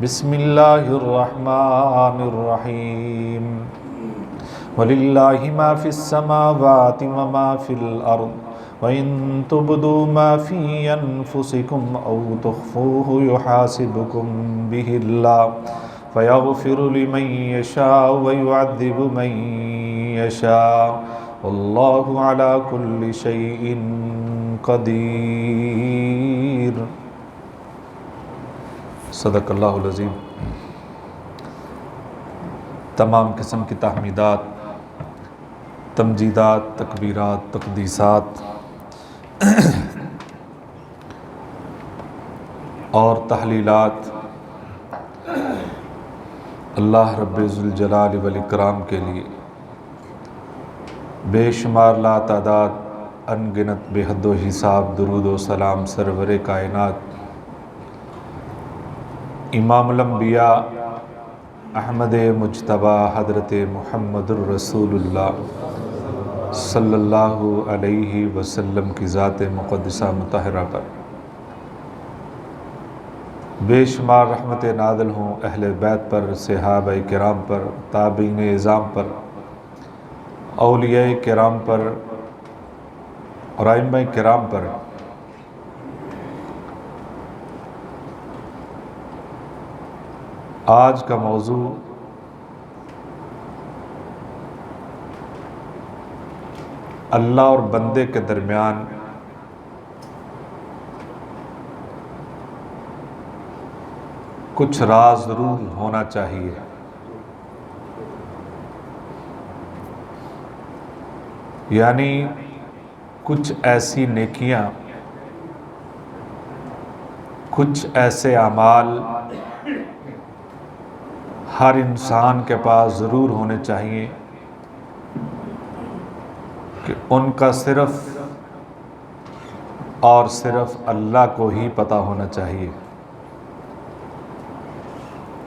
بسم اللہ الرحمن الرحیم وَلِلَّهِ مَا فِي السَّمَاوَاتِ وَمَا فِي الْأَرْضِ وَإِن تُبْدُوا مَا فِي أَنفُسِكُمْ أَوْ تُخْفُوهُ يُحَاسِبْكُم بِهِ اللَّهُ فَيَغْفِرُ لِمَن يَشَاءُ وَيُعَذِّبُ مَن يَشَاءُ وَاللَّهُ عَلَى كُلِّ شَيْءٍ قَدِيرٌ۔ صدق اللہ العظیم۔ تمام قسم کی تحمیدات، تمجیدات، تکبیرات، تقدیسات اور تحلیلات اللہ رب ذوالجلال والاکرام کے لیے بے شمار لا تعداد ان گنت بے حد و حساب درود و سلام سرور کائنات امام الانبیاء احمد مجتبی حضرت محمد الرسول اللہ صلی اللہ علیہ وسلم کی ذات مقدسہ مطہرہ پر بے شمار رحمت نازل ہوں اہل بیت پر، صحابہ کرام پر، تابعین اعظام پر، اولیاء کرام پر اور ائمہ کرام پر۔ آج کا موضوع اللہ اور بندے کے درمیان کچھ راز ضرور ہونا چاہیے۔ یعنی کچھ ایسی نیکیاں، کچھ ایسے اعمال ہر انسان کے پاس ضرور ہونے چاہیے کہ ان کا صرف اور صرف اللہ کو ہی پتہ ہونا چاہیے۔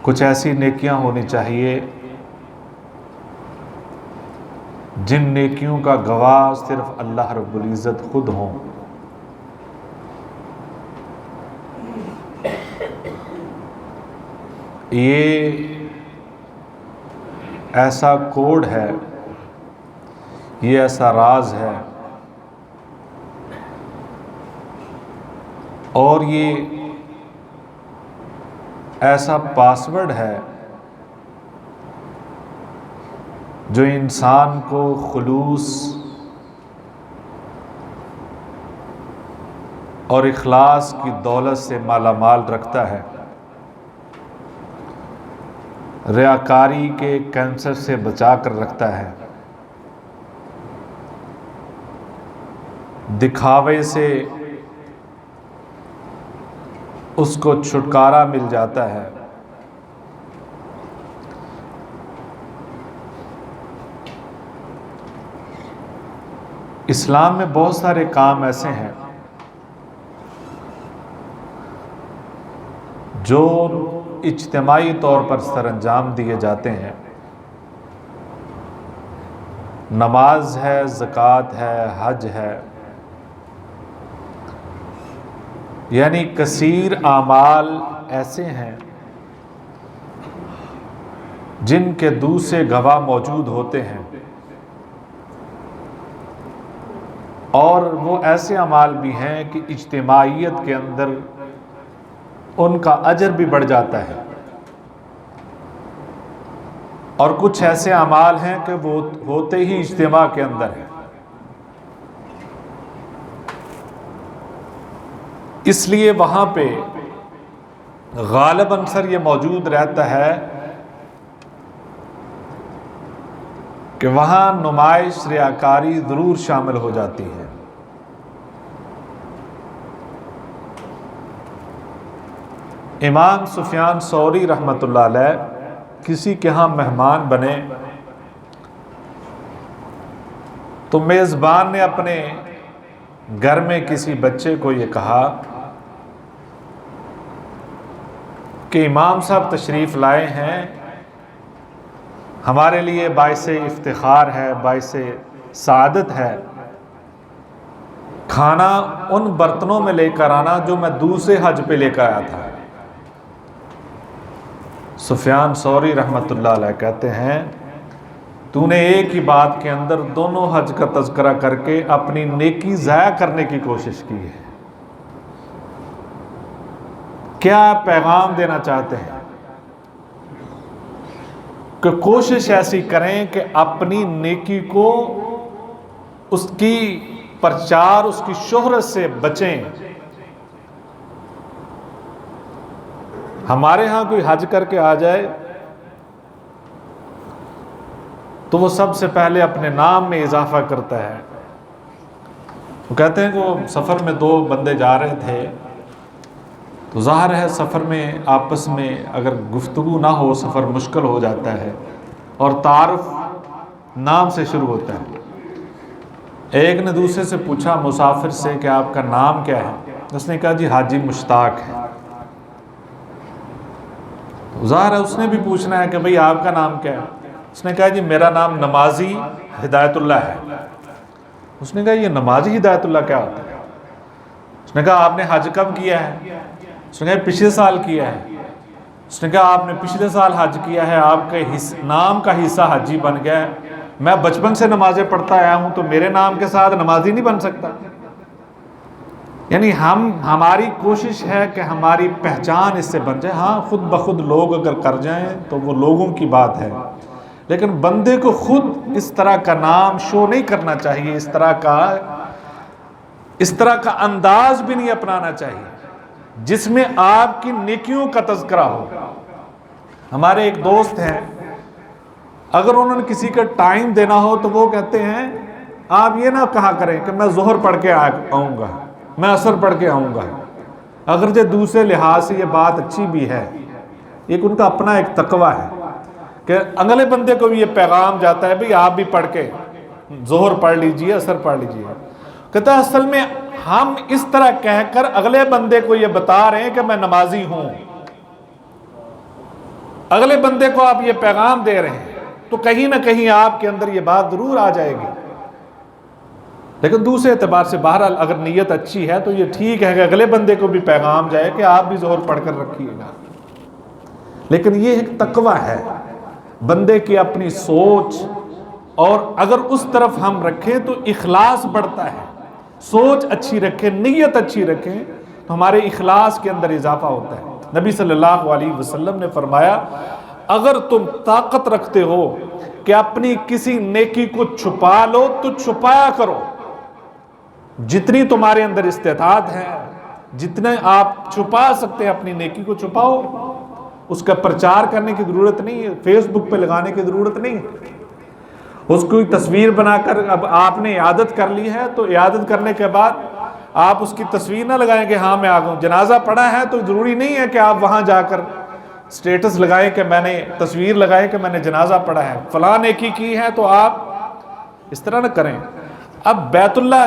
کچھ ایسی نیکیاں ہونی چاہیے جن نیکیوں کا گواہ صرف اللہ رب العزت خود ہوں۔ یہ ایسا کوڈ ہے، یہ ایسا راز ہے اور یہ ایسا پاسورڈ ہے جو انسان کو خلوص اور اخلاص کی دولت سے مالا مال رکھتا ہے، ریاکاری کے کینسر سے بچا کر رکھتا ہے، دکھاوے سے اس کو چھٹکارا مل جاتا ہے۔ اسلام میں بہت سارے کام ایسے ہیں جو اجتماعی طور پر سر انجام دیے جاتے ہیں۔ نماز ہے، زکوٰۃ ہے، حج ہے، یعنی کثیر اعمال ایسے ہیں جن کے دوسرے گواہ موجود ہوتے ہیں، اور وہ ایسے اعمال بھی ہیں کہ اجتماعیت کے اندر ان کا اجر بھی بڑھ جاتا ہے، اور کچھ ایسے اعمال ہیں کہ وہ ہوتے ہی اجتماع کے اندر ہیں۔ اس لیے وہاں پہ غالب عنصر یہ موجود رہتا ہے کہ وہاں نمائش، ریاکاری ضرور شامل ہو جاتی ہے۔ امام سفیان ثوری رحمۃ اللہ علیہ کسی کے ہاں مہمان بنے تو میزبان نے اپنے گھر میں کسی بچے کو یہ کہا کہ امام صاحب تشریف لائے ہیں، ہمارے لیے باعث افتخار ہے، باعث سعادت ہے، کھانا ان برتنوں میں لے کر آنا جو میں دوسرے حج پہ لے کر آیا تھا۔ سفیان ثوری رحمۃ اللہ علیہ کہتے ہیں تو نے ایک ہی بات کے اندر دونوں حج کا تذکرہ کر کے اپنی نیکی ضائع کرنے کی کوشش کی ہے۔ کیا پیغام دینا چاہتے ہیں؟ کہ کوشش ایسی کریں کہ اپنی نیکی کو، اس کی پرچار، اس کی شہرت سے بچیں۔ ہمارے ہاں کوئی حج کر کے آ جائے تو وہ سب سے پہلے اپنے نام میں اضافہ کرتا ہے۔ وہ کہتے ہیں کہ وہ سفر میں 2 بندے جا رہے تھے، تو ظاہر ہے سفر میں آپس میں اگر گفتگو نہ ہو سفر مشکل ہو جاتا ہے، اور تعارف نام سے شروع ہوتا ہے۔ ایک نے دوسرے سے پوچھا مسافر سے کہ آپ کا نام کیا ہے؟ اس نے کہا جی حاجی مشتاق ہے۔ ظاہر ہے اس نے بھی پوچھنا ہے کہ بھئی آپ کا نام کیا ہے؟ اس نے کہا جی میرا نام نمازی ہدایت اللہ ہے۔ اس نے کہا یہ نمازی ہدایت اللہ کیا ہوتا ہے؟ اس نے کہا آپ نے حج کب کیا ہے؟ اس نے کہا پچھلے سال کیا ہے۔ اس نے کہا آپ نے پچھلے سال حج کیا ہے، آپ کے نام کا حصہ حجی بن گیا ہے۔ میں بچپن سے نمازیں پڑھتا آیا ہوں تو میرے نام کے ساتھ نمازی نہیں بن سکتا۔ یعنی ہماری کوشش ہے کہ ہماری پہچان اس سے بن جائے۔ ہاں خود بخود لوگ اگر کر جائیں تو وہ لوگوں کی بات ہے، لیکن بندے کو خود اس طرح کا نام شو نہیں کرنا چاہیے، اس طرح کا انداز بھی نہیں اپنانا چاہیے جس میں آپ کی نیکیوں کا تذکرہ ہو۔ ہمارے ایک دوست ہیں، اگر انہوں نے کسی کا ٹائم دینا ہو تو وہ کہتے ہیں آپ یہ نہ کہا کریں کہ میں ظہر پڑھ کے آؤں گا، میں عصر پڑھ کے آؤں گا۔ اگرچہ دوسرے لحاظ سے یہ بات اچھی بھی ہے، ایک ان کا اپنا ایک تقوی ہے کہ اگلے بندے کو بھی یہ پیغام جاتا ہے بھئی آپ بھی پڑھ کے ظہر پڑھ لیجئے، عصر پڑھ لیجئے۔ کہتا ہے اصل میں ہم اس طرح کہہ کر اگلے بندے کو یہ بتا رہے ہیں کہ میں نمازی ہوں، اگلے بندے کو آپ یہ پیغام دے رہے ہیں، تو کہیں نہ کہیں آپ کے اندر یہ بات ضرور آ جائے گی۔ لیکن دوسرے اعتبار سے بہرحال اگر نیت اچھی ہے تو یہ ٹھیک ہے کہ اگلے بندے کو بھی پیغام جائے کہ آپ بھی ظہر پڑھ کر رکھیے گا۔ لیکن یہ ایک تقوی ہے بندے کی اپنی سوچ، اور اگر اس طرف ہم رکھیں تو اخلاص بڑھتا ہے۔ سوچ اچھی رکھیں، نیت اچھی رکھیں تو ہمارے اخلاص کے اندر اضافہ ہوتا ہے۔ نبی صلی اللہ علیہ وسلم نے فرمایا اگر تم طاقت رکھتے ہو کہ اپنی کسی نیکی کو چھپا لو تو چھپایا کرو، جتنی تمہارے اندر استطاعت ہے، جتنے آپ چھپا سکتے ہیں اپنی نیکی کو چھپاؤ۔ اس کا پرچار کرنے کی ضرورت نہیں ہے، فیس بک پہ لگانے کی ضرورت نہیں ہے۔ اس کو تصویر بنا کر اب آپ نے عیادت کر لی ہے تو عیادت کرنے کے بعد آپ اس کی تصویر نہ لگائیں کہ ہاں میں آ گیا۔ جنازہ پڑھا ہے تو ضروری نہیں ہے کہ آپ وہاں جا کر سٹیٹس لگائیں کہ میں نے تصویر لگائیں کہ میں نے جنازہ پڑھا ہے، فلاں نیکی کی ہے تو آپ اس طرح نہ کریں۔ اب بیت اللہ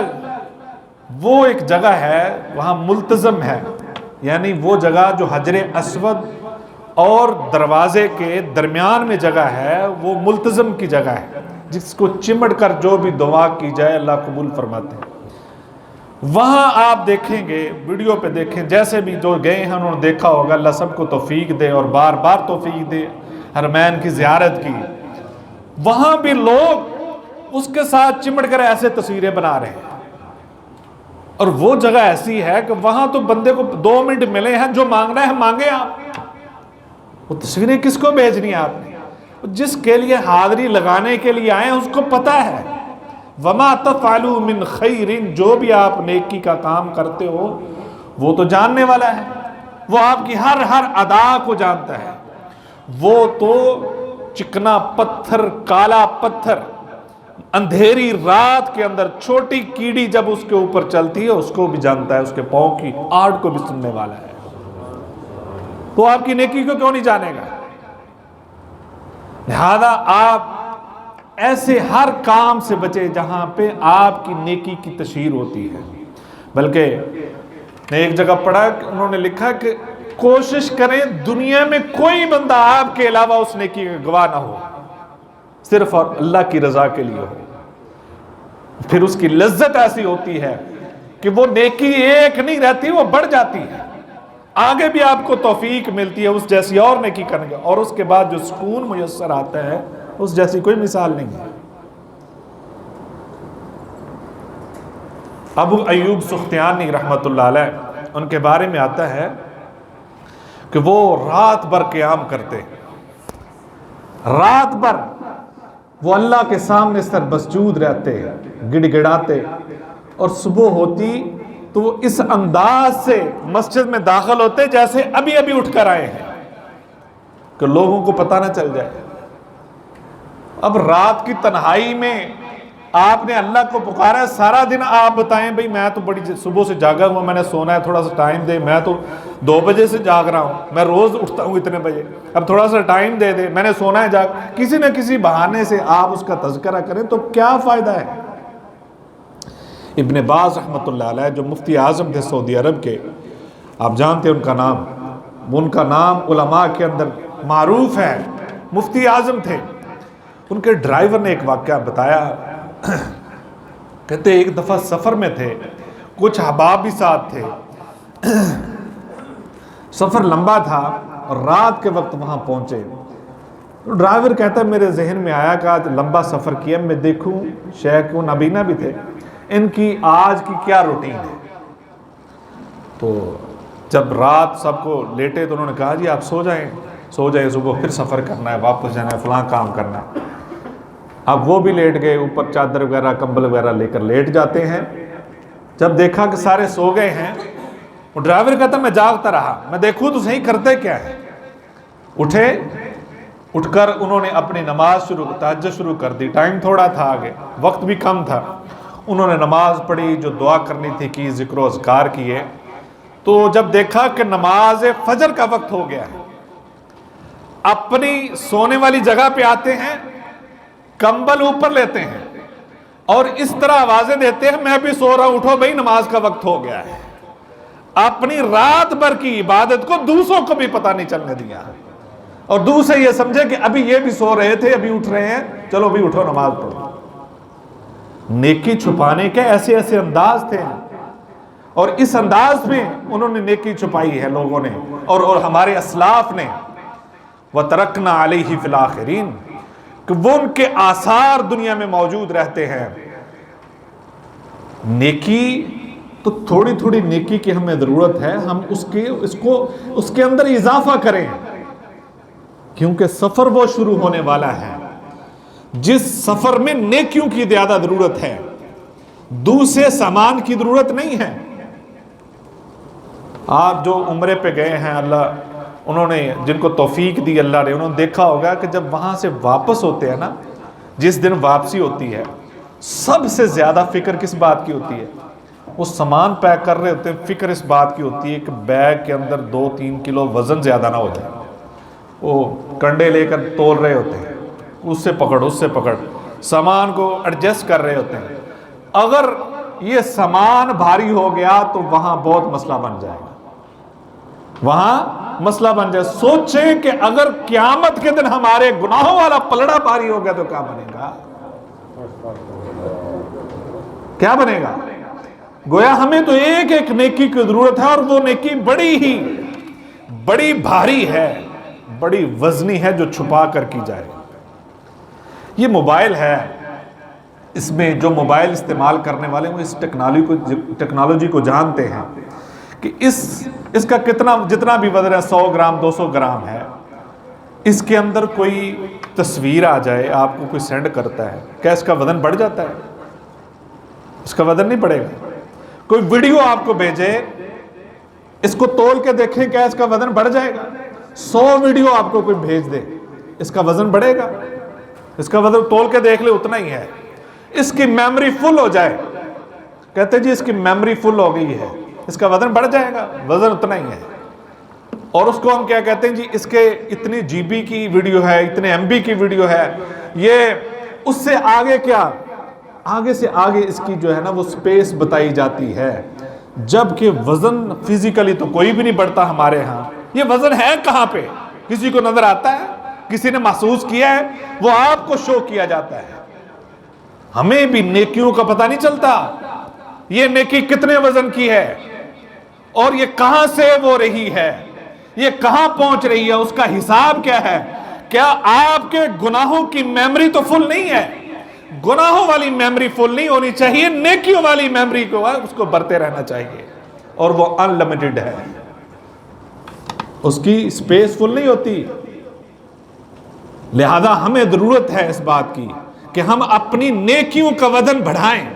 وہ ایک جگہ ہے وہاں ملتزم ہے، یعنی وہ جگہ جو حجر اسود اور دروازے کے درمیان میں جگہ ہے، وہ ملتزم کی جگہ ہے جس کو چمٹ کر جو بھی دعا کی جائے اللہ قبول فرماتے ہیں۔ وہاں آپ دیکھیں گے، ویڈیو پہ دیکھیں، جیسے بھی جو گئے ہیں انہوں نے دیکھا ہوگا، اللہ سب کو توفیق دے اور بار بار توفیق دے حرمین کی زیارت کی۔ وہاں بھی لوگ اس کے ساتھ چمٹ کر ایسے تصویریں بنا رہے ہیں، اور وہ جگہ ایسی ہے کہ وہاں تو بندے کو 2 منٹ ملے ہیں، جو مانگنا ہے مانگے آپ۔ وہ تصویریں کس کو بھیجنی ہے آپ نے؟ جس کے لیے حاضری لگانے کے لیے آئے ہیں اس کو پتہ ہے وَمَا تَفْعَلُوا مِنْ خَيْرٍ، جو بھی آپ نیکی کا کام کرتے ہو وہ تو جاننے والا ہے، وہ آپ کی ہر ادا کو جانتا ہے۔ وہ تو چکنا پتھر، کالا پتھر، اندھیری رات کے اندر چھوٹی کیڑی جب اس کے اوپر چلتی ہے اس کو بھی جانتا ہے، اس کے پاؤں کی آڑ کو بھی سننے والا ہے۔ تو آپ کی نیکی کو کیوں نہیں جانے گا؟ لہذا آپ ایسے ہر کام سے بچے جہاں پہ آپ کی نیکی کی تشہیر ہوتی ہے۔ بلکہ میں ایک جگہ پڑھا کہ انہوں نے لکھا کہ کوشش کریں دنیا میں کوئی بندہ آپ کے علاوہ اس نیکی کا گواہ نہ ہو، صرف اور اللہ کی رضا کے لیے ہو۔ پھر اس کی لذت ایسی ہوتی ہے کہ وہ نیکی ایک نہیں رہتی، وہ بڑھ جاتی ہے۔ آگے بھی آپ کو توفیق ملتی ہے اس جیسی اور نیکی کرنے کا، اور اس کے بعد جو سکون میسر آتا ہے اس جیسی کوئی مثال نہیں ہے۔ ابو ایوب سختیانی رحمۃ اللہ علیہ، ان کے بارے میں آتا ہے کہ وہ رات بھر قیام کرتے، رات بھر وہ اللہ کے سامنے سر مسجود رہتے، گڑ گڑاتے، اور صبح ہوتی تو وہ اس انداز سے مسجد میں داخل ہوتے جیسے ابھی ابھی اٹھ کر آئے ہیں، کہ لوگوں کو پتہ نہ چل جائے۔ اب رات کی تنہائی میں آپ نے اللہ کو پکارا ہے، سارا دن آپ بتائیں بھئی میں تو بڑی صبح سے جاگا ہوں، میں نے سونا ہے، تھوڑا سا ٹائم دے، میں تو 2 بجے سے جاگ رہا ہوں، میں روز اٹھتا ہوں اتنے بجے، اب تھوڑا سا ٹائم دے دے، میں نے سونا ہے جاگ، کسی نہ کسی بہانے سے آپ اس کا تذکرہ کریں تو کیا فائدہ ہے۔ ابن باز رحمۃ اللہ علیہ جو مفتی اعظم تھے سعودی عرب کے، آپ جانتے ہیں ان کا نام علماء کے اندر معروف ہے، مفتی اعظم تھے۔ ان کے ڈرائیور نے ایک واقعہ بتایا، کہتے ایک دفعہ سفر میں تھے، کچھ احباب بھی ساتھ تھے، سفر لمبا تھا اور رات کے وقت وہاں پہنچے۔ ڈرائیور کہتا ہے میرے ذہن میں آیا کہ آج لمبا سفر کیا، میں دیکھوں شیخ کو نابینا بھی تھے، ان کی آج کی کیا روٹین ہے۔ تو جب رات سب کو لیٹے تو انہوں نے کہا جی آپ سو جائیں، صبح پھر سفر کرنا ہے، واپس جانا ہے، فلاں کام کرنا ہے۔ اب وہ بھی لیٹ گئے، اوپر چادر وغیرہ کمبل وغیرہ لے کر لیٹ جاتے ہیں۔ جب دیکھا کہ سارے سو گئے ہیں، وہ ڈرائیور کہتا میں جاگتا رہا، میں دیکھوں تو صحیح کرتے کیا ہے۔ اٹھ کر انہوں نے اپنی نماز تہجد شروع کر دی، ٹائم تھوڑا تھا، آگے وقت بھی کم تھا، انہوں نے نماز پڑھی، جو دعا کرنی تھی کی، ذکر و اذکار کیے۔ تو جب دیکھا کہ نماز فجر کا وقت ہو گیا ہے، اپنی سونے والی جگہ پہ آتے ہیں، کمبل اوپر لیتے ہیں اور اس طرح آوازیں دیتے ہیں میں بھی سو رہا ہوں، اٹھو بھائی نماز کا وقت ہو گیا ہے۔ اپنی رات بھر کی عبادت کو دوسروں کو بھی پتہ نہیں چلنے دیا، اور دوسرے یہ سمجھے کہ ابھی یہ بھی سو رہے تھے، ابھی اٹھ رہے ہیں، چلو بھی اٹھو نماز پڑھو۔ نیکی چھپانے کے ایسے ایسے انداز تھے، اور اس انداز میں انہوں نے نیکی چھپائی ہے لوگوں نے، اور ہمارے اسلاف نے۔ وَتَرَكْنَا عَلَيْهِ فِي الْآخِرِينَ، کہ وہ ان کے آثار دنیا میں موجود رہتے ہیں۔ نیکی تو تھوڑی تھوڑی نیکی کی ہمیں ضرورت ہے، ہم اس کے اندر اضافہ کریں، کیونکہ سفر وہ شروع ہونے والا ہے جس سفر میں نیکیوں کی زیادہ ضرورت ہے، دوسرے سامان کی ضرورت نہیں ہے۔ آپ جو عمرے پہ گئے ہیں، انہوں نے جن کو توفیق دی اللہ نے، انہوں نے دیکھا ہوگا کہ جب وہاں سے واپس ہوتے ہیں نا، جس دن واپسی ہوتی ہے، سب سے زیادہ فکر کس بات کی ہوتی ہے؟ وہ سامان پیک کر رہے ہوتے ہیں، فکر اس بات کی ہوتی ہے کہ بیگ کے اندر 2-3 کلو وزن زیادہ نہ ہو جائے۔ وہ کنڈے لے کر تول رہے ہوتے ہیں، اس سے پکڑ سامان کو ایڈجسٹ کر رہے ہوتے ہیں۔ اگر یہ سامان بھاری ہو گیا تو وہاں بہت مسئلہ بن جائے گا، سوچیں کہ اگر قیامت کے دن ہمارے گناہوں والا پلڑا بھاری ہو گیا تو کیا بنے گا؟ گویا ہمیں تو ایک ایک نیکی کی ضرورت ہے، اور وہ نیکی بڑی بھاری ہے، بڑی وزنی ہے، جو چھپا کر کی جائے۔ یہ موبائل ہے، اس میں جو موبائل استعمال کرنے والے وہ اس ٹیکنالوجی کو جانتے ہیں کہ اس کا جتنا بھی وزن ہے، 100 گرام 200 گرام ہے، اس کے اندر کوئی تصویر آ جائے، آپ کو کوئی سینڈ کرتا ہے، کیا اس کا وزن بڑھ جاتا ہے؟ اس کا وزن نہیں بڑھے گا۔ کوئی ویڈیو آپ کو بھیجے، اس کو تول کے دیکھیں، کیا اس کا وزن بڑھ جائے گا؟ 100 ویڈیو آپ کو کوئی بھیج دے، اس کا وزن بڑھے گا؟ اس کا وزن تول کے دیکھ لے اتنا ہی ہے۔ اس کی میموری فل ہو جائے، کہتے جی اس کی میموری فل ہو گئی ہے، اس کا وزن بڑھ جائے گا؟ وزن اتنا ہی ہے۔ اور اس کو ہم کیا کہتے ہیں جی اس کے اتنی جی بی کی ویڈیو ہے، اتنے ایم بی کی ویڈیو ہے، یہ اس سے آگے کیا، آگے سے آگے اس کی جو ہے نا وہ سپیس بتائی جاتی ہے، جبکہ وزن فزیکلی تو کوئی بھی نہیں بڑھتا ہمارے ہاں۔ یہ وزن ہے کہاں پہ؟ کسی کو نظر آتا ہے؟ کسی نے محسوس کیا ہے؟ وہ آپ کو شو کیا جاتا ہے۔ ہمیں بھی نیکیوں کا پتہ نہیں چلتا، یہ نیکی کتنے وزن کی ہے، اور یہ کہاں سے وہ رہی ہے، یہ کہاں پہنچ رہی ہے، اس کا حساب کیا ہے؟ کیا آپ کے گناہوں کی میموری تو فل نہیں ہے؟ گناہوں والی میموری فل نہیں ہونی چاہیے، نیکیوں والی میموری کو اس کو بڑھتے رہنا چاہیے، اور وہ ان لمیٹڈ ہے، اس کی سپیس فل نہیں ہوتی۔ لہذا ہمیں ضرورت ہے اس بات کی کہ ہم اپنی نیکیوں کا وزن بڑھائیں،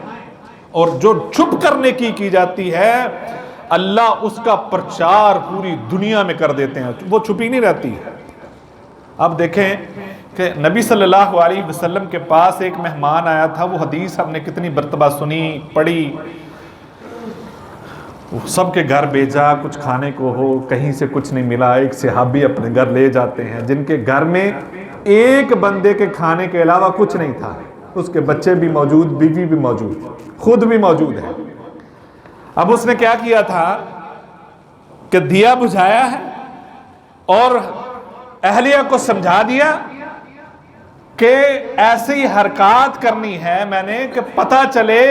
اور جو چھپ کر نیکی کی جاتی ہے اللہ اس کا پرچار پوری دنیا میں کر دیتے ہیں، وہ چھپی نہیں رہتی۔ اب دیکھیں کہ نبی صلی اللہ علیہ وسلم کے پاس ایک مہمان آیا تھا، وہ حدیث ہم نے کتنی مرتبہ سنی پڑھی، سب کے گھر بھیجا کچھ کھانے کو ہو، کہیں سے کچھ نہیں ملا، ایک صحابی اپنے گھر لے جاتے ہیں جن کے گھر میں ایک بندے کے کھانے کے علاوہ کچھ نہیں تھا، اس کے بچے بھی موجود، بیوی بھی موجود، خود بھی موجود ہے۔ اب اس نے کیا کیا تھا کہ دیا بجھایا ہے اور اہلیہ کو سمجھا دیا کہ ایسی حرکات کرنی ہے میں نے کہ پتہ چلے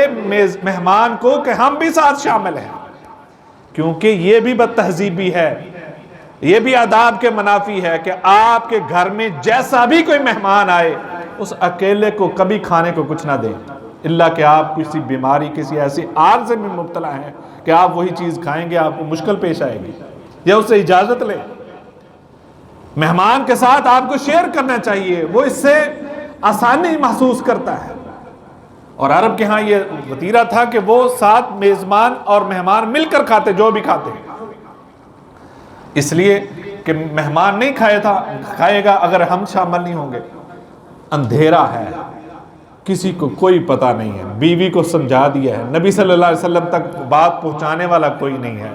مہمان کو کہ ہم بھی ساتھ شامل ہیں، کیونکہ یہ بھی بد تہذیبی ہے، یہ بھی آداب کے منافی ہے کہ آپ کے گھر میں جیسا بھی کوئی مہمان آئے اس اکیلے کو کبھی کھانے کو کچھ نہ دیں، اللہ کہ آپ کسی بیماری کسی ایسی عارضے میں مبتلا ہیں کہ آپ وہی چیز کھائیں گے آپ کو مشکل پیش آئے گی، یا اس سے اجازت لیں۔ مہمان کے ساتھ آپ کو شیئر کرنا چاہیے، وہ اس سے آسانی محسوس کرتا ہے۔ اور عرب کے ہاں یہ وتیرہ تھا کہ وہ ساتھ میزبان اور مہمان مل کر کھاتے، جو بھی کھاتے، اس لیے کہ مہمان نہیں کھائے گا اگر ہم شامل نہیں ہوں گے۔ اندھیرا ہے، کسی کو کوئی پتہ نہیں ہے، بیوی کو سمجھا دیا ہے، نبی صلی اللہ علیہ وسلم تک بات پہنچانے والا کوئی نہیں ہے،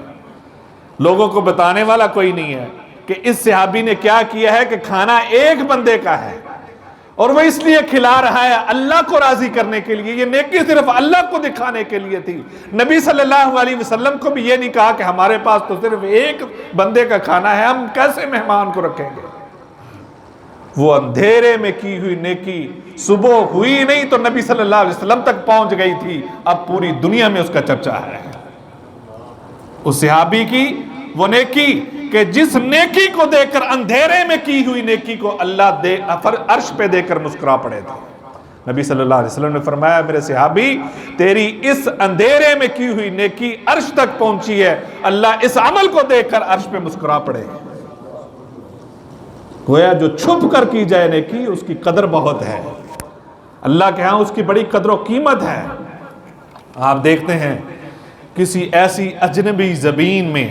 لوگوں کو بتانے والا کوئی نہیں ہے کہ اس صحابی نے کیا کیا ہے کہ کھانا ایک بندے کا ہے اور وہ اس لیے کھلا رہا ہے اللہ کو راضی کرنے کے لیے، یہ نیکی صرف اللہ کو دکھانے کے لیے تھی۔ نبی صلی اللہ علیہ وسلم کو بھی یہ نہیں کہا کہ ہمارے پاس تو صرف ایک بندے کا کھانا ہے، ہم کیسے مہمان کو رکھیں گے۔ وہ اندھیرے میں کی ہوئی نیکی صبح ہوئی نہیں تو نبی صلی اللہ علیہ وسلم تک پہنچ گئی تھی، اب پوری دنیا میں اس کا چرچا ہے۔ اس صحابی کی وہ نیکی کہ جس نیکی کو دیکھ کر اندھیرے میں کی ہوئی نیکی کو اللہ عرش پہ دے کر مسکرا پڑے تھے۔ نبی صلی اللہ علیہ وسلم نے فرمایا میرے صحابی تیری اس اندھیرے میں کی ہوئی نیکی عرش تک پہنچی ہے، اللہ اس عمل کو دیکھ کر عرش پہ مسکرا پڑے۔ گویا جو چھپ کر کی جائے نیکی اس کی قدر بہت ہے، اللہ کے ہاں اس کی بڑی قدر و قیمت ہے۔ آپ دیکھتے ہیں کسی ایسی اجنبی زمین میں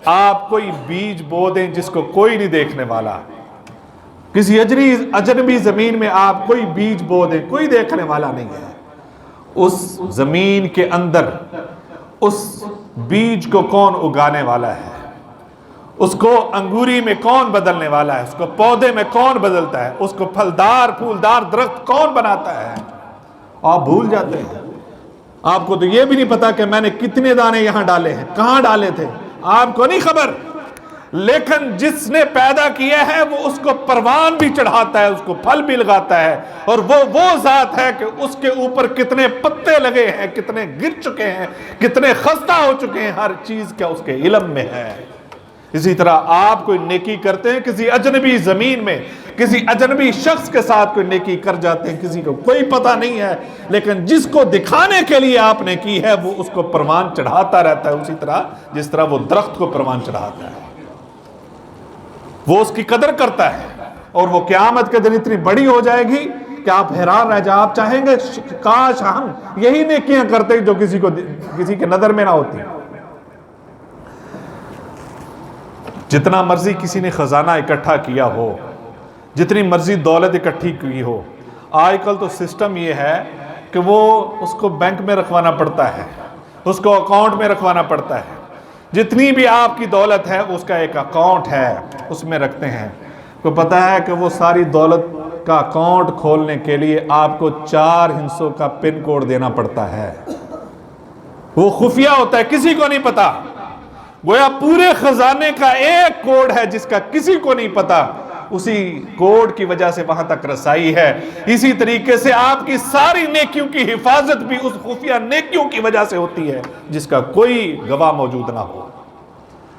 آپ کوئی بیج بو دیں جس کو کوئی نہیں دیکھنے والا، کسی اجنبی زمین میں آپ کوئی بیج بو دیں کوئی دیکھنے والا نہیں ہے، اس زمین کے اندر اس بیج کو کون اگانے والا ہے، اس کو انگوری میں کون بدلنے والا ہے، اس کو پودے میں کون بدلتا ہے، اس کو پھلدار پھولدار درخت کون بناتا ہے، آپ بھول جاتے ہیں۔ آپ کو تو یہ بھی نہیں پتا کہ میں نے کتنے دانے یہاں ڈالے ہیں، کہاں ڈالے تھے، آپ کو نہیں خبر، لیکن جس نے پیدا کیا ہے وہ اس کو پروان بھی چڑھاتا ہے، اس کو پھل بھی لگاتا ہے، اور وہ ذات ہے کہ اس کے اوپر کتنے پتے لگے ہیں، کتنے گر چکے ہیں، کتنے خستہ ہو چکے ہیں، ہر چیز کا اس کے علم میں ہے۔ اسی طرح آپ کوئی نیکی کرتے ہیں کسی اجنبی زمین میں، کسی اجنبی شخص کے ساتھ کوئی نیکی کر جاتے ہیں، کسی کو کوئی پتہ نہیں ہے، لیکن جس کو دکھانے کے لیے آپ نے کی ہے وہ اس کو پروان چڑھاتا رہتا ہے، اسی طرح جس طرح وہ درخت کو پروان چڑھاتا ہے، وہ اس کی قدر کرتا ہے، اور وہ قیامت کے دن اتنی بڑی ہو جائے گی کہ آپ حیران رہ جائیں، آپ چاہیں گے کاش ہم یہی نیکیاں کرتے جو کسی کے نظر میں نہ ہوتی۔ جتنا مرضی کسی نے خزانہ اکٹھا کیا ہو، جتنی مرضی دولت اکٹھی کی ہو، آج کل تو سسٹم یہ ہے کہ وہ اس کو بینک میں رکھوانا پڑتا ہے، اس کو اکاؤنٹ میں رکھوانا پڑتا ہے، جتنی بھی آپ کی دولت ہے اس کا ایک اکاؤنٹ ہے، اس میں رکھتے ہیں۔ کو پتہ ہے کہ وہ ساری دولت کا اکاؤنٹ کھولنے کے لیے آپ کو 4 ہندسوں کا پن کوڈ دینا پڑتا ہے، وہ خفیہ ہوتا ہے، کسی کو نہیں پتا۔ گویا پورے خزانے کا ایک کوڈ ہے جس کا کسی کو نہیں پتا، اسی کوڈ کی وجہ سے وہاں تک رسائی ہے۔ اسی طریقے سے آپ کی ساری نیکیوں کی حفاظت بھی اس خفیہ نیکیوں کی وجہ سے ہوتی ہے جس کا کوئی گواہ موجود نہ ہو۔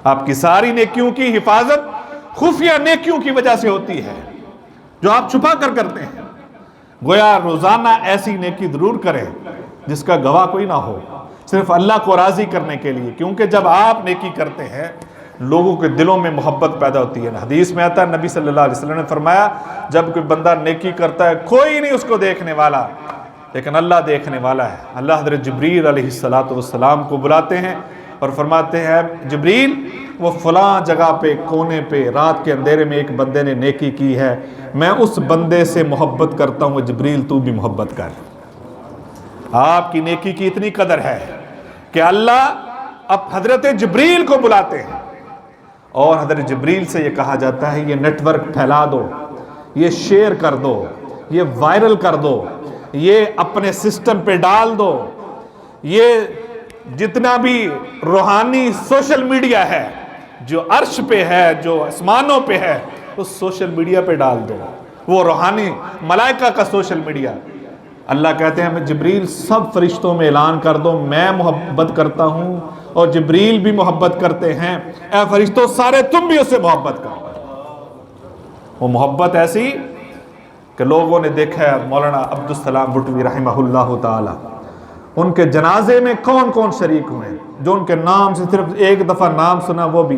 آپ کی ساری نیکیوں کی حفاظت خفیہ نیکیوں کی وجہ سے ہوتی ہے جو آپ چھپا کر کرتے ہیں۔ گویا روزانہ ایسی نیکی ضرور کریں جس کا گواہ کوئی نہ ہو، صرف اللہ کو راضی کرنے کے لیے، کیونکہ جب آپ نیکی کرتے ہیں لوگوں کے دلوں میں محبت پیدا ہوتی ہے۔ حدیث میں آتا ہے، نبی صلی اللہ علیہ وسلم نے فرمایا جب کوئی بندہ نیکی کرتا ہے کوئی نہیں اس کو دیکھنے والا لیکن اللہ دیکھنے والا ہے۔ اللہ حضرت جبریل علیہ السلام کو بلاتے ہیں اور فرماتے ہیں جبریل وہ فلاں جگہ پہ کونے پہ رات کے اندھیرے میں ایک بندے نے نیکی کی ہے، میں اس بندے سے محبت کرتا ہوں، جبریل تو بھی محبت کر۔ آپ کی نیکی کی اتنی قدر ہے کہ اللہ اب حضرت جبریل کو بلاتے ہیں اور حضرت جبریل سے یہ کہا جاتا ہے یہ نیٹ ورک پھیلا دو، یہ شیئر کر دو، یہ وائرل کر دو، یہ اپنے سسٹم پہ ڈال دو، یہ جتنا بھی روحانی سوشل میڈیا ہے جو عرش پہ ہے جو آسمانوں پہ ہے اس سوشل میڈیا پہ ڈال دو، وہ روحانی ملائکہ کا سوشل میڈیا۔ اللہ کہتے ہیں میں جبریل سب فرشتوں میں اعلان کر دو میں محبت کرتا ہوں اور جبریل بھی محبت کرتے ہیں، اے فرشتوں سارے تم بھی اس سے محبت کرو۔ وہ محبت ایسی کہ لوگوں نے دیکھا ہے مولانا عبدالسلام بھٹوی رحمہ اللہ تعالی، ان کے جنازے میں کون کون شریک ہوئے، جو ان کے نام سے صرف ایک دفعہ نام سنا وہ بھی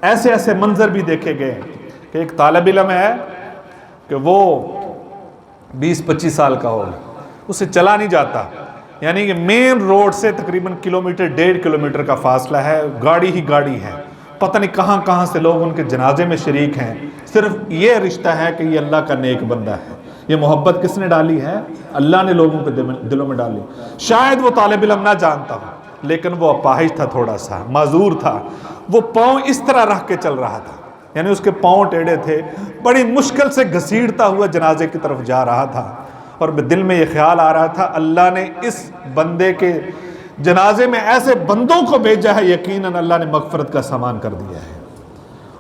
ایسے ایسے منظر بھی دیکھے گئے کہ ایک طالب علم ہے کہ وہ 20-25 سال کا ہوگا، اسے چلا نہیں جاتا، یعنی کہ مین روڈ سے تقریباً 1.5 کلومیٹر کا فاصلہ ہے، گاڑی ہی گاڑی ہے، پتہ نہیں کہاں کہاں سے لوگ ان کے جنازے میں شریک ہیں، صرف یہ رشتہ ہے کہ یہ اللہ کا نیک بندہ ہے۔ یہ محبت کس نے ڈالی ہے؟ اللہ نے لوگوں کے دلوں میں ڈالی۔ شاید وہ طالب علم نہ جانتا ہو لیکن وہ اپاہج تھا، تھوڑا سا معذور تھا، وہ پاؤں اس طرح رکھ کے چل رہا تھا، یعنی اس کے پاؤں ٹیڑھے تھے، بڑی مشکل سے گھسیٹتا ہوا جنازے کی طرف جا رہا تھا، اور دل میں یہ خیال آ رہا تھا اللہ نے اس بندے کے جنازے میں ایسے بندوں کو بھیجا ہے، یقیناً اللہ نے مغفرت کا سامان کر دیا ہے۔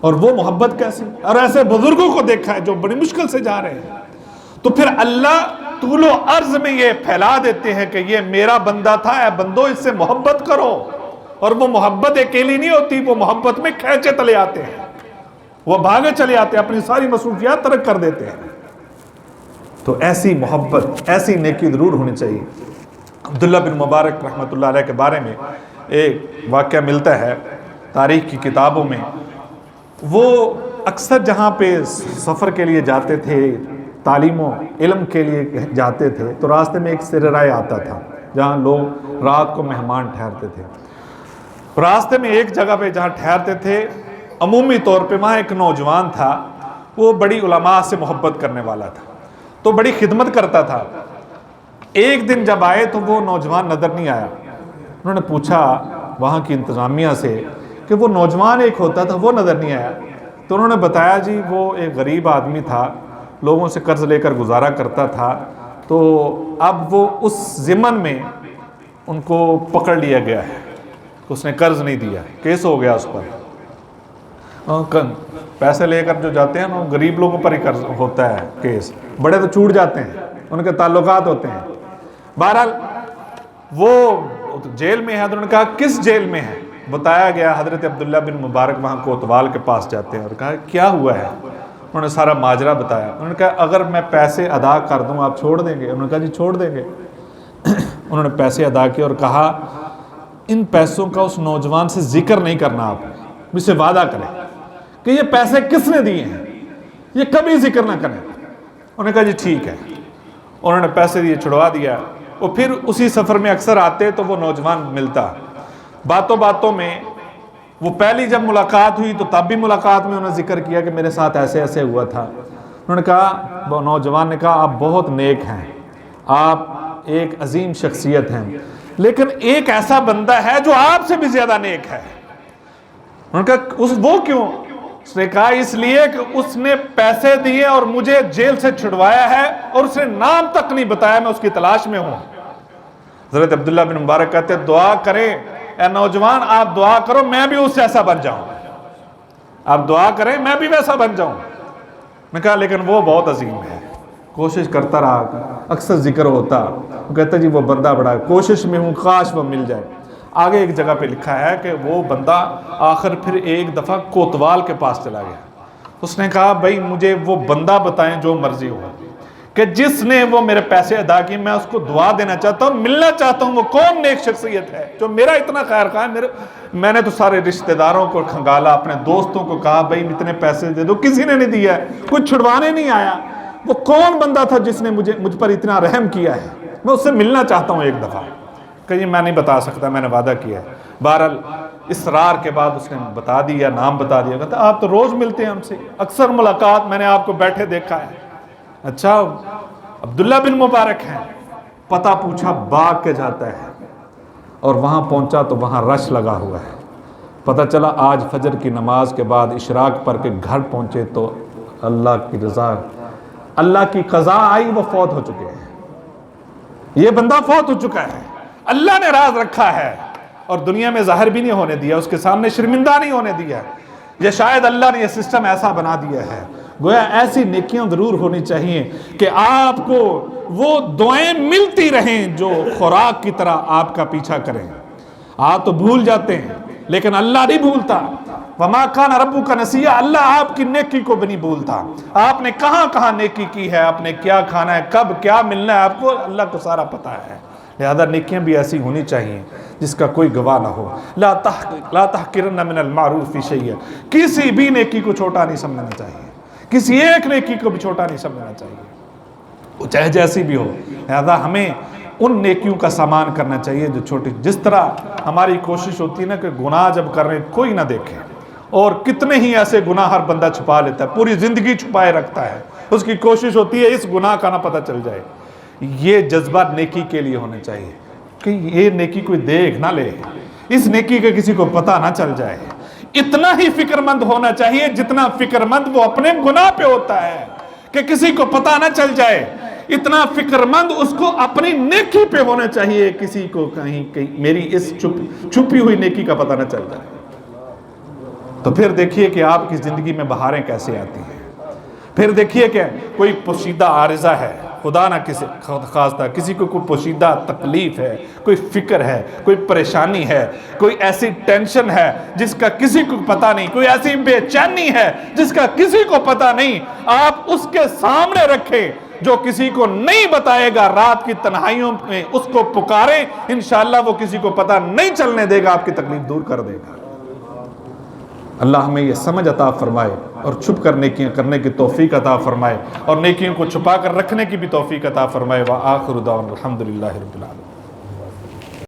اور وہ محبت کیسی، اور ایسے بزرگوں کو دیکھا ہے جو بڑی مشکل سے جا رہے ہیں، تو پھر اللہ طول و عرض میں یہ پھیلا دیتے ہیں کہ یہ میرا بندہ تھا، اے بندو اس سے محبت کرو، اور وہ محبت اکیلی نہیں ہوتی، وہ محبت میں کھینچے چلے آتے ہیں، وہ بھاگے چلے آتے ہیں، اپنی ساری مصروفیات ترک کر دیتے ہیں۔ تو ایسی محبت، ایسی نیکی ضرور ہونی چاہیے۔ عبداللہ بن مبارک رحمۃ اللہ علیہ کے بارے میں ایک واقعہ ملتا ہے تاریخ کی کتابوں میں، وہ اکثر جہاں پہ سفر کے لیے جاتے تھے، تعلیم و علم کے لیے جاتے تھے، تو راستے میں ایک سرائے آتا تھا جہاں لوگ رات کو مہمان ٹھہرتے تھے۔ راستے میں ایک جگہ پہ جہاں ٹھہرتے تھے عمومی طور پہ وہاں ایک نوجوان تھا، وہ بڑی علماء سے محبت کرنے والا تھا، تو بڑی خدمت کرتا تھا۔ ایک دن جب آئے تو وہ نوجوان نظر نہیں آیا، انہوں نے پوچھا وہاں کی انتظامیہ سے کہ وہ نوجوان ایک ہوتا تھا وہ نظر نہیں آیا، تو انہوں نے بتایا جی وہ ایک غریب آدمی تھا، لوگوں سے قرض لے کر گزارا کرتا تھا، تو اب وہ اس ضمن میں ان کو پکڑ لیا گیا ہے، اس نے قرض نہیں دیا، کیس ہو گیا اس پر۔ پیسے لے کر جو جاتے ہیں نا غریب لوگوں پر ہی قرض ہوتا ہے کیس، بڑے تو چھوٹ جاتے ہیں، ان کے تعلقات ہوتے ہیں۔ بہرحال وہ جیل میں ہے، تو انہوں نے کہا کس جیل میں ہے؟ بتایا گیا حضرت عبداللہ بن مبارک وہاں کوتوال کے پاس جاتے ہیں، اور کہا کیا ہوا ہے؟ انہوں نے سارا ماجرا بتایا، انہوں نے کہا اگر میں پیسے ادا کر دوں آپ چھوڑ دیں گے؟ انہوں نے کہا جی چھوڑ دیں گے۔ انہوں نے پیسے ادا کیے اور کہا ان پیسوں کا اس نوجوان سے ذکر نہیں کرنا، آپ مجھ سے وعدہ کریں کہ یہ پیسے کس نے دیے ہیں، یہ کبھی ذکر نہ کریں۔ انہوں نے کہا جی ٹھیک ہے۔ انہوں نے پیسے دیے، چھڑوا دیا۔ وہ پھر اسی سفر میں اکثر آتے تو وہ نوجوان ملتا، باتوں باتوں میں وہ پہلی جب ملاقات ہوئی تو تب بھی ملاقات میں انہوں نے ذکر کیا کہ میرے ساتھ ایسے ایسے ہوا تھا۔ انہوں نے کہا، وہ نوجوان نے کہا آپ بہت نیک ہیں، آپ ایک عظیم شخصیت ہیں، لیکن ایک ایسا بندہ ہے جو آپ سے بھی زیادہ نیک ہے۔ انہوں نے کہا وہ کیوں؟ اس نے کہا اس لیے کہ اس نے پیسے دیے اور مجھے جیل سے چھڑوایا ہے، اور اس نے نام تک نہیں بتایا، میں اس کی تلاش میں ہوں۔ حضرت عبداللہ بن مبارک کہتے دعا کریں اے نوجوان، آپ دعا کرو میں بھی اس سے ایسا بن جاؤں، آپ دعا کریں میں بھی ویسا بن جاؤں۔ میں کہا لیکن وہ بہت عظیم ہے۔ کوشش کرتا رہا، اکثر ذکر ہوتا، وہ کہتا جی وہ بندہ بڑا ہے، کوشش میں ہوں کاش وہ مل جائے۔ آگے ایک جگہ پہ لکھا ہے کہ وہ بندہ آخر پھر ایک دفعہ کوتوال کے پاس چلا گیا. اس نے کہا بھائی مجھے وہ بندہ بتائیں جو مرضی ہو کہ جس نے وہ میرے پیسے ادا کیے، میں اس کو دعا دینا چاہتا ہوں، ملنا چاہتا ہوں. وہ کون نیک شخصیت ہے جو میرا اتنا خیر خواہ ہے؟ میں نے تو سارے رشتہ داروں کو کھنگالا، اپنے دوستوں کو کہا بھائی اتنے پیسے دے دو، کسی نے نہیں دیا ہے، کوئی چھڑوانے نہیں آیا. وہ کون بندہ تھا جس نے مجھ پر اتنا رحم کیا ہے؟ میں اس سے ملنا چاہتا ہوں ایک دفعہ. کہ میں نہیں بتا سکتا، میں نے وعدہ کیا ہے. بہرحال اصرار کے بعد اس نے بتا دیا، نام بتا دیا. کہتا آپ تو روز ملتے ہیں ہم سے، اکثر ملاقات میں نے آپ کو بیٹھے دیکھا ہے. اچھا عبداللہ بن مبارک ہیں. پتہ پوچھا، باغ کے جاتا ہے اور وہاں پہنچا تو وہاں رش لگا ہوا ہے. پتہ چلا آج فجر کی نماز کے بعد اشراق پر کے گھر پہنچے تو اللہ کی رضا، اللہ کی قضا آئی، وہ فوت ہو چکے ہیں. یہ بندہ فوت ہو چکا ہے، اللہ نے راز رکھا ہے اور دنیا میں ظاہر بھی نہیں ہونے دیا، اس کے سامنے شرمندہ نہیں ہونے دیا. یہ شاید اللہ نے یہ سسٹم ایسا بنا دیا ہے. گویا ایسی نیکیاں ضرور ہونی چاہیے کہ آپ کو وہ دعائیں ملتی رہیں جو خوراک کی طرح آپ کا پیچھا کریں. آپ تو بھول جاتے ہیں لیکن اللہ نہیں بھولتا. وَمَا كَانَ رَبُّكَ نَسِيًّا، اللہ آپ کی نیکی کو بھی نہیں بھولتا. آپ نے کہاں کہاں نیکی کی ہے، آپ نے کیا کھانا ہے، کب کیا ملنا ہے، آپ کو اللہ کو سارا پتہ ہے. لہذا نیکیاں بھی ایسی ہونی چاہیے جس کا کوئی گواہ نہ ہو. لا تحقرن من المعروف شیئا، کسی بھی نیکی کو چھوٹا نہیں سمجھنا چاہیے، کسی ایک نیکی کو بھی چھوٹا نہیں سمجھنا چاہیے، چاہے جیسی بھی ہو. لہذا ہمیں ان نیکیوں کا سامان کرنا چاہیے جو چھوٹی، جس طرح ہماری کوشش ہوتی ہے نا کہ گناہ جب کر رہے کوئی نہ دیکھے، اور کتنے ہی ایسے گناہ ہر بندہ چھپا لیتا ہے، پوری زندگی چھپائے رکھتا ہے، اس کی کوشش ہوتی ہے اس گناہ کا نہ پتہ چل جائے. یہ جذبہ نیکی کے لیے ہونا چاہیے کہ یہ نیکی کوئی دیکھ نہ لے، اس نیکی کا کسی کو پتہ نہ چل جائے. اتنا ہی فکر مند ہونا چاہیے جتنا فکر مند وہ اپنے گناہ پہ ہوتا ہے کہ کسی کو پتہ نہ چل جائے. اتنا فکر مند اس کو اپنی نیکی پہ ہونا چاہیے، کسی کو کہیں میری اس چھپی ہوئی نیکی کا پتہ نہ چل جائے. تو پھر دیکھیے کہ آپ کی زندگی میں بہاریں کیسے آتی ہیں. پھر دیکھیے کہ کوئی پوشیدہ عارضہ ہے، خدا نہ کسی خواستہ کسی کو کوئی پوشیدہ تکلیف ہے، کوئی فکر ہے، کوئی پریشانی ہے، کوئی ایسی ٹینشن ہے جس کا کسی کو پتہ نہیں، کوئی ایسی بے چینی ہے جس کا کسی کو پتہ نہیں. آپ اس کے سامنے رکھیں، جو کسی کو نہیں بتائے گا، رات کی تنہائیوں میں اس کو پکاریں، انشاءاللہ وہ کسی کو پتہ نہیں چلنے دے گا، آپ کی تکلیف دور کر دے گا. اللہ ہمیں یہ سمجھ عطا فرمائے اور چھپ کر نیکیاں کرنے کی توفیق عطا فرمائے اور نیکیوں کو چھپا کر رکھنے کی بھی توفیق عطا فرمائے. وآخر دعوانا الحمدللہ رب العالمین.